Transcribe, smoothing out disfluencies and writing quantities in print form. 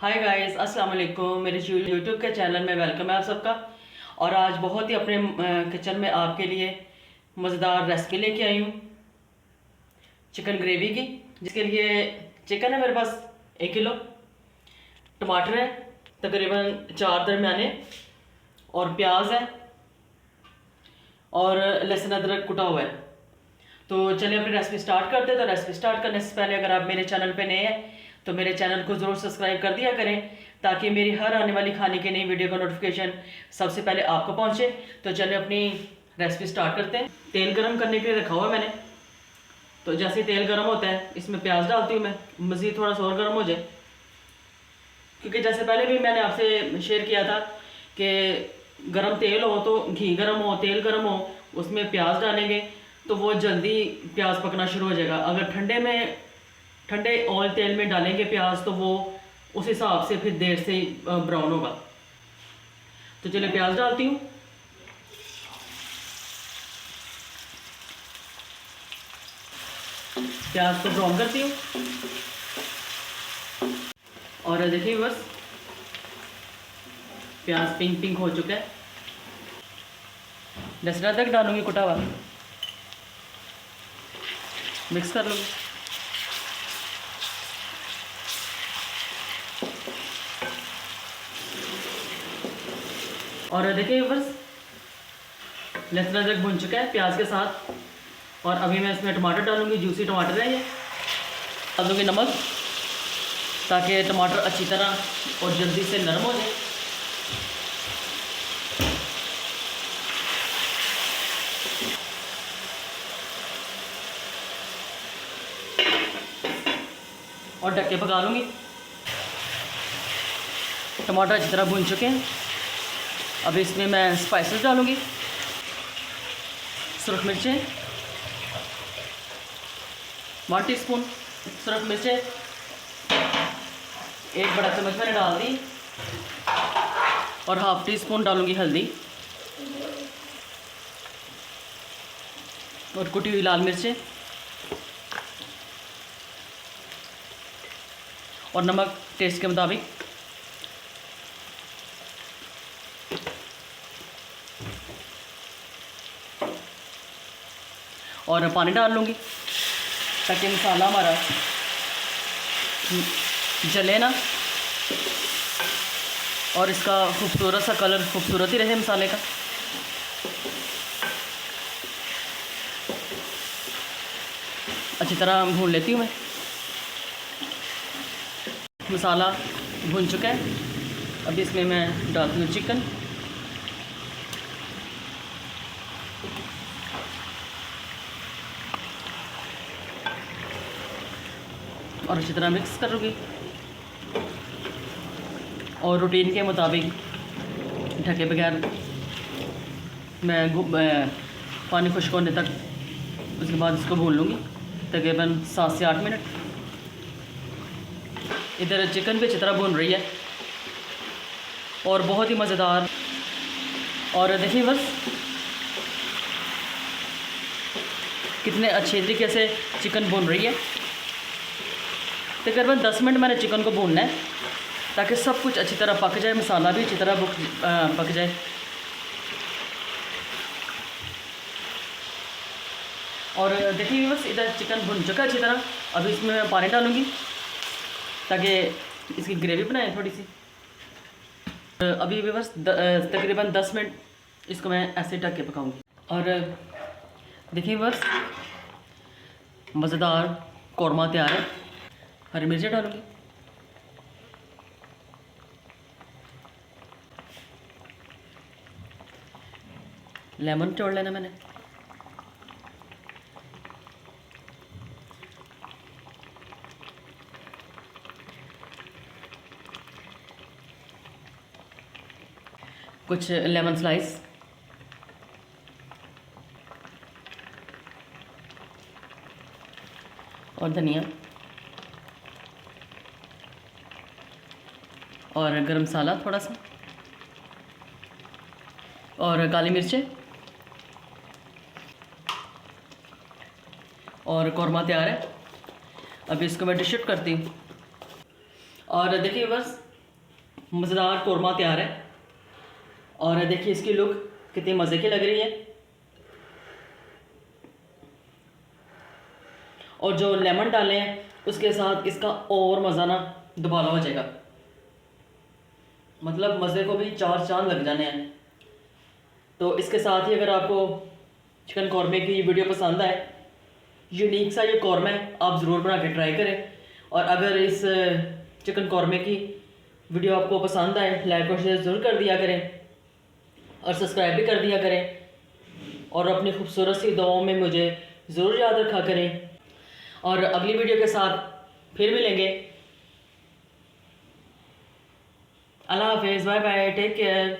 Hi guys, अस्सलाम वालेकुम। मेरे यूट्यूब के चैनल में वेलकम है आप सबका। और आज बहुत ही अपने किचन में आपके लिए मज़ेदार रेसिपी लेके आई हूँ चिकन ग्रेवी की। जिसके लिए चिकन है मेरे पास 1 किलो, टमाटर है तकरीबन 4 दरमियाने, और प्याज है और लहसुन अदरक कुटा हुआ है। तो चलिए अपनी रेसिपी स्टार्ट करते हैं। तो रेसिपी स्टार्ट करने से पहले अगर आप मेरे चैनल पे नए हैं तो मेरे चैनल को ज़रूर सब्सक्राइब कर दिया करें, ताकि मेरी हर आने वाली खाने की नई वीडियो का नोटिफिकेशन सबसे पहले आपको पहुंचे। तो चलिए अपनी रेसिपी स्टार्ट करते हैं। तेल गरम करने के लिए रखा हुआ है मैंने। तो जैसे ही तेल गरम होता है इसमें प्याज डालती हूँ मैं, मज़ीद थोड़ा सा और गर्म हो जाए, क्योंकि जैसे पहले भी मैंने आपसे शेयर किया था कि गरम तेल हो तो घी गरम हो, तेल गरम हो, उसमें प्याज डालेंगे तो वो जल्दी प्याज पकना शुरू हो जाएगा। अगर ठंडे ऑयल तेल में डालेंगे प्याज तो वो उस हिसाब से फिर देर से ब्राउन होगा। तो चलिए प्याज डालती हूँ। प्याज को ब्राउन करती हूँ और देखिए बस प्याज पिंक पिंक हो चुका है। लहसुन अदरक डालूंगी कुटा हुआ, मिक्स कर लूँगी। और देखिए बस लहसुन अदरक भुन चुका है प्याज के साथ। और अभी मैं इसमें टमाटर डालूंगी, जूसी टमाटर है ये। डाल दूँगी नमक, ताकि टमाटर अच्छी तरह और जल्दी से नरम हो जाए। और ढक के पका लूँगी। टमाटर अच्छी तरह भुन चुके हैं। अब इसमें मैं स्पाइसेस डालूँगी। सुरख मिर्चें 1 टीस्पून, सुरख मिर्चें 1 बड़ा चम्मच मैंने डाल दी। और ½ टीस्पून डालूँगी हल्दी, और कुटी हुई लाल मिर्चें, और नमक टेस्ट के मुताबिक। और पानी डाल लूँगी ताकि मसाला हमारा जले ना, और इसका खूबसूरत सा कलर खूबसूरत ही रहे मसाले का। अच्छी तरह भून लेती हूँ मैं। मसाला भुन चुका है। अब इसमें मैं डालती हूँ चिकन। और अच्छी तरह मिक्स करूँगी, और रूटीन के मुताबिक ढके बगैर मैं पानी खुश्क होने तक, उसके बाद इसको भून लूँगी तकरीबन 7 से 8 मिनट। इधर चिकन भी अच्छी तरह भून रही है और बहुत ही मज़ेदार। और देखिए बस कितने अच्छे तरीके से चिकन भून रही है। तकरीबन 10 मिनट मैंने चिकन को भूनना है, ताकि सब कुछ अच्छी तरह पक जाए, मसाला भी अच्छी तरह पक जाए। और देखिए बस इधर चिकन भुन चुका अच्छी तरह। अभी इसमें मैं पानी डालूँगी ताकि इसकी ग्रेवी बनाए थोड़ी सी। अभी भी बस तकरीबन 10 मिनट इसको मैं ऐसे ढक के पकाऊँगी। और देखिए बस मज़ेदार कौरमा तैयार है। हरी मिर्ची डालूँगी, लेमन तोड़ लेना मैंने, कुछ लेमन स्लाइस, और धनिया, और गरम मसाला थोड़ा सा, और काली मिर्चें, और कौरमा तैयार है। अभी इसको मैं डिश आउट करती हूँ। और देखिए बस मज़ेदार कौरमा तैयार है। और देखिए इसकी लुक कितनी मज़े की लग रही है। और जो लेमन डाले हैं उसके साथ इसका और मज़ा ना दुबाला हो जाएगा, मतलब मज़े को भी चार चांद लग जाने हैं। तो इसके साथ ही अगर आपको चिकन कौरमे की वीडियो पसंद आए, यूनिक सा ये कौरमा है, आप ज़रूर बना के ट्राई करें। और अगर इस चिकन कौरमे की वीडियो आपको पसंद आए, लाइक और शेयर ज़रूर कर दिया करें और सब्सक्राइब भी कर दिया करें। और अपनी खूबसूरत सी दुआओं में मुझे ज़रूर याद रखा करें। और अगली वीडियो के साथ फिर मिलेंगे। अल्लाह हाफिज़, बाय बाय, टेक केयर।